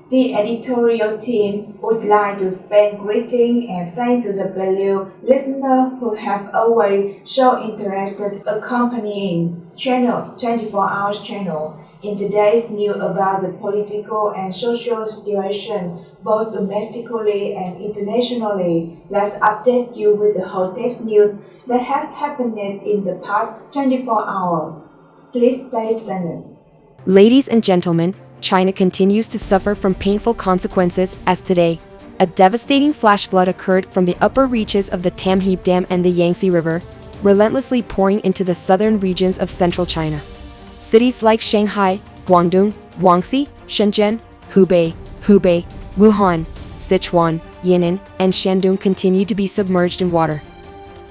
The editorial team would like to send greeting and thanks to the valued listener who have always shown interest accompanying Channel 24 Hours channel in today's news about the political and social situation both domestically and internationally. Let's update you with the hottest news that has happened in the past 24 hours. Please stay tuned. Ladies and gentlemen, China continues to suffer from painful consequences as today, a devastating flash flood occurred from the upper reaches of the Tamheap Dam and the Yangtze River, relentlessly pouring into the southern regions of central China. Cities like Shanghai, Guangdong, Guangxi, Shenzhen, Hubei, Wuhan, Sichuan, Yan'an, and Shandong continue to be submerged in water.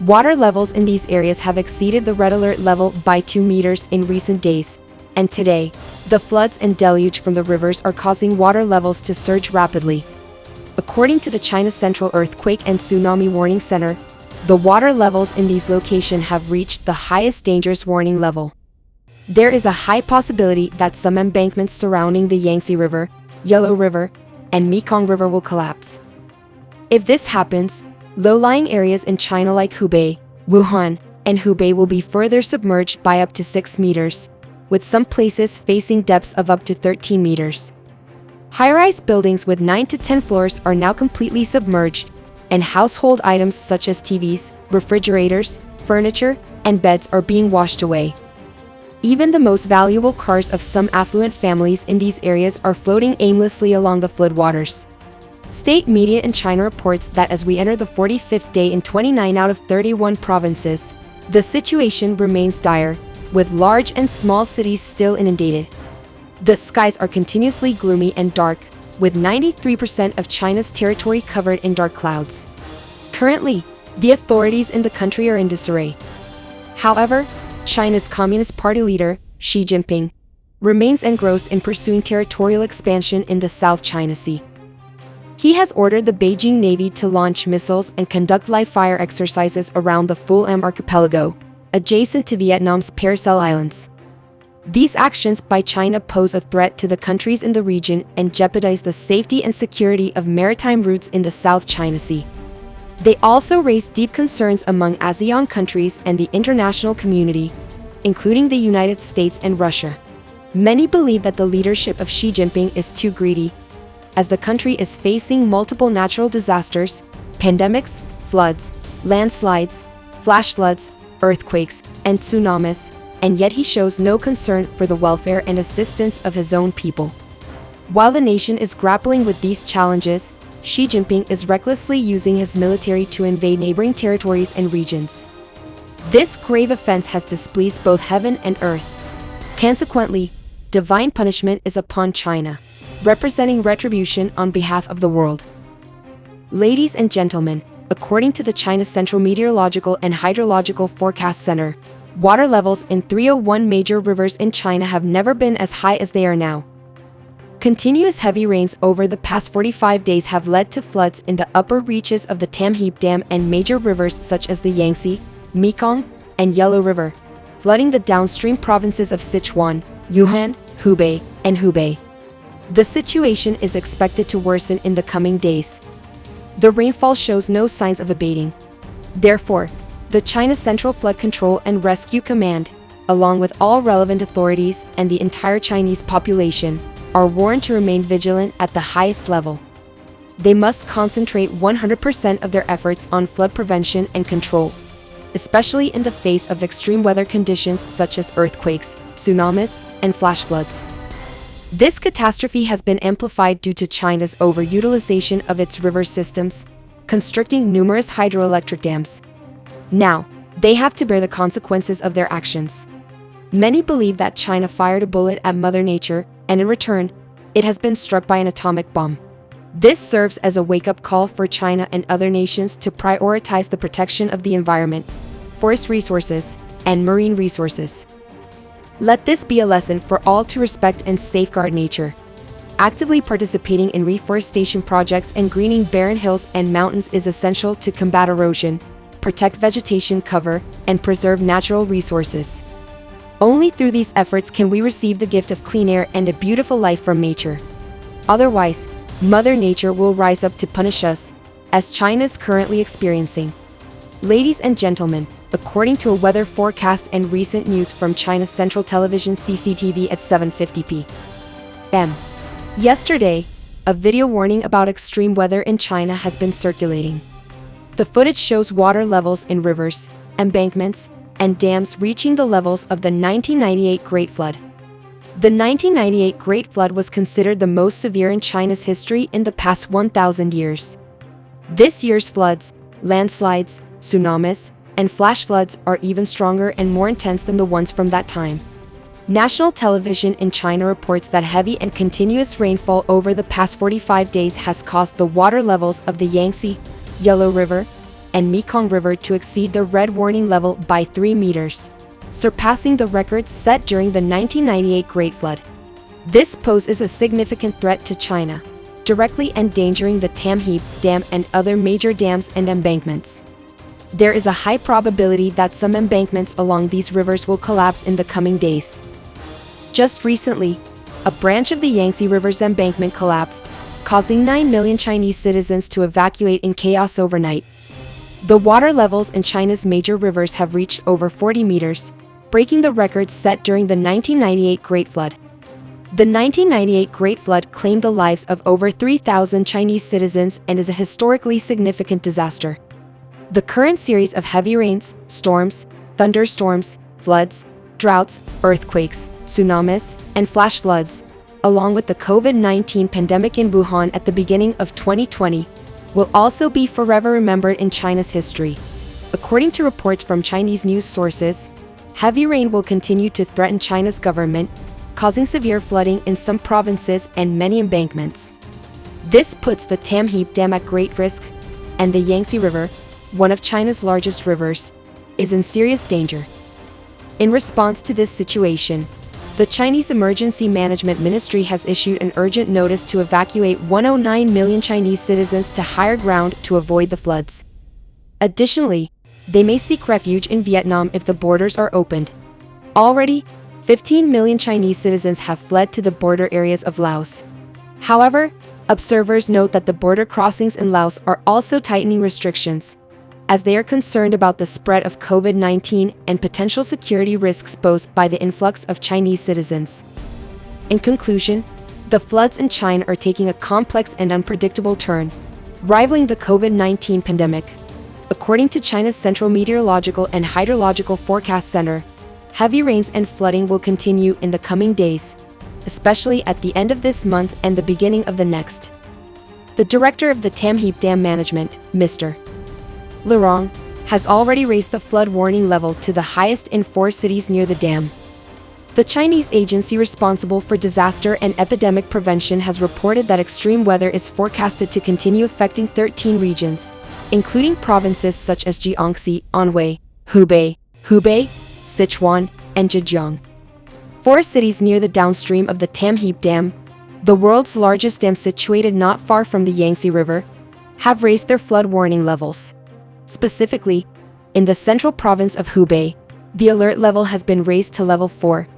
Water levels in these areas have exceeded the red alert level by 2 meters in recent days, and today, the floods and deluge from the rivers are causing water levels to surge rapidly. According to the China Central Earthquake and Tsunami Warning Center, the water levels in these locations have reached the highest dangerous warning level. There is a high possibility that some embankments surrounding the Yangtze River, Yellow River, and Mekong River will collapse. If this happens, low-lying areas in China like Hubei, Wuhan, and Hubei will be further submerged by up to 6 meters, with some places facing depths of up to 13 meters. High-rise buildings with 9 to 10 floors are now completely submerged, and household items such as TVs, refrigerators, furniture, and beds are being washed away. Even the most valuable cars of some affluent families in these areas are floating aimlessly along the floodwaters. State media in China reports that as we enter the 45th day in 29 out of 31 provinces, the situation remains dire, with large and small cities still inundated. The skies are continuously gloomy and dark, with 93% of China's territory covered in dark clouds. Currently, the authorities in the country are in disarray. However, China's Communist Party leader, Xi Jinping, remains engrossed in pursuing territorial expansion in the South China Sea. He has ordered the Beijing Navy to launch missiles and conduct live-fire exercises around the Fulham archipelago, adjacent to Vietnam's Paracel Islands. These actions by China pose a threat to the countries in the region and jeopardize the safety and security of maritime routes in the South China Sea. They also raise deep concerns among ASEAN countries and the international community, including the United States and Russia. Many believe that the leadership of Xi Jinping is too greedy, as the country is facing multiple natural disasters, pandemics, floods, landslides, flash floods, earthquakes, and tsunamis, and yet he shows no concern for the welfare and assistance of his own people. While the nation is grappling with these challenges, Xi Jinping is recklessly using his military to invade neighboring territories and regions. This grave offense has displeased both heaven and earth. Consequently, divine punishment is upon China, representing retribution on behalf of the world. Ladies and gentlemen, according to the China Central Meteorological and Hydrological Forecast Center, water levels in 301 major rivers in China have never been as high as they are now. Continuous heavy rains over the past 45 days have led to floods in the upper reaches of the Tamheap Dam and major rivers such as the Yangtze, Mekong, and Yellow River, flooding the downstream provinces of Sichuan, Yunnan, Hubei, and Hubei. The situation is expected to worsen in the coming days. The rainfall shows no signs of abating. Therefore, the China Central Flood Control and Rescue Command, along with all relevant authorities and the entire Chinese population, are warned to remain vigilant at the highest level. They must concentrate 100% of their efforts on flood prevention and control, especially in the face of extreme weather conditions such as earthquakes, tsunamis, and flash floods. This catastrophe has been amplified due to China's overutilization of its river systems, constricting numerous hydroelectric dams. Now, they have to bear the consequences of their actions. Many believe that China fired a bullet at Mother Nature, and in return, it has been struck by an atomic bomb. This serves as a wake-up call for China and other nations to prioritize the protection of the environment, forest resources, and marine resources. Let this be a lesson for all to respect and safeguard nature. Actively participating in reforestation projects and greening barren hills and mountains is essential to combat erosion, protect vegetation cover, and preserve natural resources. Only through these efforts can we receive the gift of clean air and a beautiful life from nature. Otherwise, Mother Nature will rise up to punish us, as China is currently experiencing. Ladies and gentlemen, according to a weather forecast and recent news from China's Central Television CCTV at 7:50 p.m. yesterday, a video warning about extreme weather in China has been circulating. The footage shows water levels in rivers, embankments, and dams reaching the levels of the 1998 Great Flood. The 1998 Great Flood was considered the most severe in China's history in the past 1,000 years. This year's floods, landslides, tsunamis, and flash floods are even stronger and more intense than the ones from that time. National television in China reports that heavy and continuous rainfall over the past 45 days has caused the water levels of the Yangtze, Yellow River, and Mekong River to exceed the red warning level by 3 meters, surpassing the records set during the 1998 Great Flood. This poses a significant threat to China, directly endangering the Tamheap Dam and other major dams and embankments. There is a high probability that some embankments along these rivers will collapse in the coming days. Just recently, a branch of the Yangtze River's embankment collapsed, causing 9 million Chinese citizens to evacuate in chaos overnight. The water levels in China's major rivers have reached over 40 meters, breaking the records set during the 1998 Great Flood. The 1998 Great Flood claimed the lives of over 3,000 Chinese citizens and is a historically significant disaster. The current series of heavy rains, storms, thunderstorms, floods, droughts, earthquakes, tsunamis, and flash floods, along with the COVID-19 pandemic in Wuhan at the beginning of 2020, will also be forever remembered in China's history. According to reports from Chinese news sources, heavy rain will continue to threaten China's government, causing severe flooding in some provinces and many embankments. This puts the Tamheap Dam at great risk, and the Yangtze River, one of China's largest rivers, is in serious danger. In response to this situation, the Chinese Emergency Management Ministry has issued an urgent notice to evacuate 109 million Chinese citizens to higher ground to avoid the floods. Additionally, they may seek refuge in Vietnam if the borders are opened. Already, 15 million Chinese citizens have fled to the border areas of Laos. However, observers note that the border crossings in Laos are also tightening restrictions, as they are concerned about the spread of COVID-19 and potential security risks posed by the influx of Chinese citizens. In conclusion, the floods in China are taking a complex and unpredictable turn, rivaling the COVID-19 pandemic. According to China's Central Meteorological and Hydrological Forecast Center, heavy rains and flooding will continue in the coming days, especially at the end of this month and the beginning of the next. The director of the Tamheap Dam Management, Mr. Lorong, has already raised the flood warning level to the highest in 4 cities near the dam. The Chinese agency responsible for disaster and epidemic prevention has reported that extreme weather is forecasted to continue affecting 13 regions, including provinces such as Jiangxi, Anhui, Hubei, Sichuan, and Zhejiang. 4 cities near the downstream of the Tamheap Dam, the world's largest dam situated not far from the Yangtze River, have raised their flood warning levels. Specifically, in the central province of Hubei, the alert level has been raised to level 4,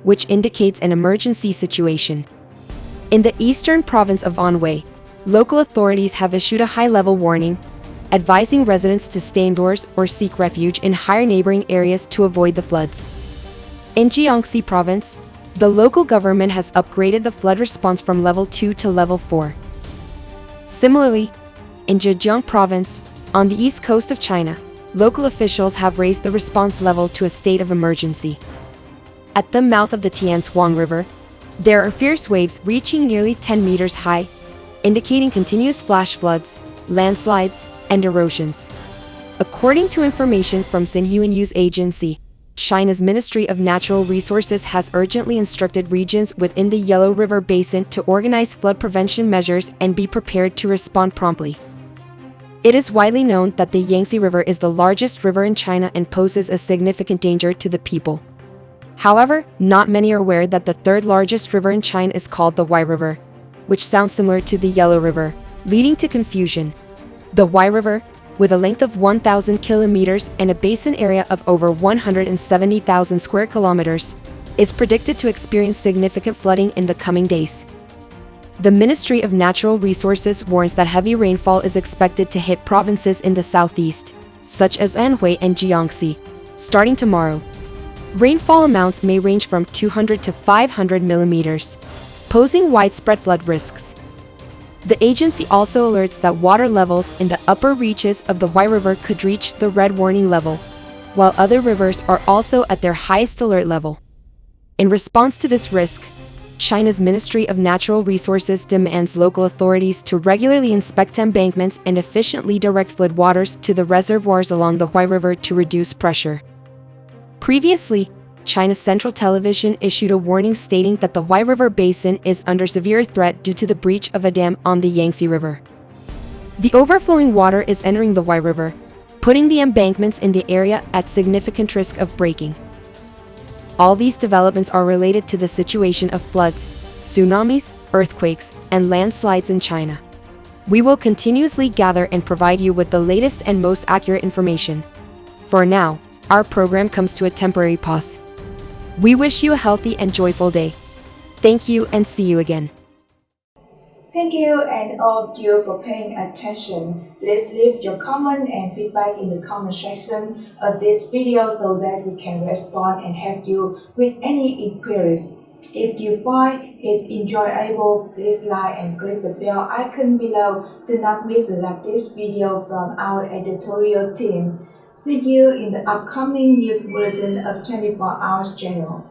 which indicates an emergency situation. In the eastern province of Anhui, local authorities have issued a high-level warning, advising residents to stay indoors or seek refuge in higher neighboring areas to avoid the floods. In Jiangxi province, the local government has upgraded the flood response from level 2 to level 4. Similarly, in Zhejiang province, on the east coast of China, local officials have raised the response level to a state of emergency. At the mouth of the Tianshuang River, there are fierce waves reaching nearly 10 meters high, indicating continuous flash floods, landslides, and erosions. According to information from Xinhua News Agency, China's Ministry of Natural Resources has urgently instructed regions within the Yellow River Basin to organize flood prevention measures and be prepared to respond promptly. It is widely known that the Yangtze River is the largest river in China and poses a significant danger to the people. However, not many are aware that the third largest river in China is called the Y River, which sounds similar to the Yellow River, leading to confusion. The Y River, with a length of 1,000 kilometers and a basin area of over 170,000 square kilometers, is predicted to experience significant flooding in the coming days. The Ministry of Natural Resources warns that heavy rainfall is expected to hit provinces in the southeast, such as Anhui and Jiangxi, starting tomorrow. Rainfall amounts may range from 200 to 500 millimeters, posing widespread flood risks. The agency also alerts that water levels in the upper reaches of the Huai River could reach the red warning level, while other rivers are also at their highest alert level. In response to this risk, China's Ministry of Natural Resources demands local authorities to regularly inspect embankments and efficiently direct floodwaters to the reservoirs along the Huai River to reduce pressure. Previously, China's Central Television issued a warning stating that the Huai River basin is under severe threat due to the breach of a dam on the Yangtze River. The overflowing water is entering the Huai River, putting the embankments in the area at significant risk of breaking. All these developments are related to the situation of floods, tsunamis, earthquakes, and landslides in China. We will continuously gather and provide you with the latest and most accurate information. For now, our program comes to a temporary pause. We wish you a healthy and joyful day. Thank you and see you again. Thank you and all of you for paying attention. Please leave your comment and feedback in the comment section of this video so that we can respond and help you with any inquiries. If you find it enjoyable, please like and click the bell icon below to not miss the latest video from our editorial team. See you in the upcoming news bulletin of 24 Hours Channel.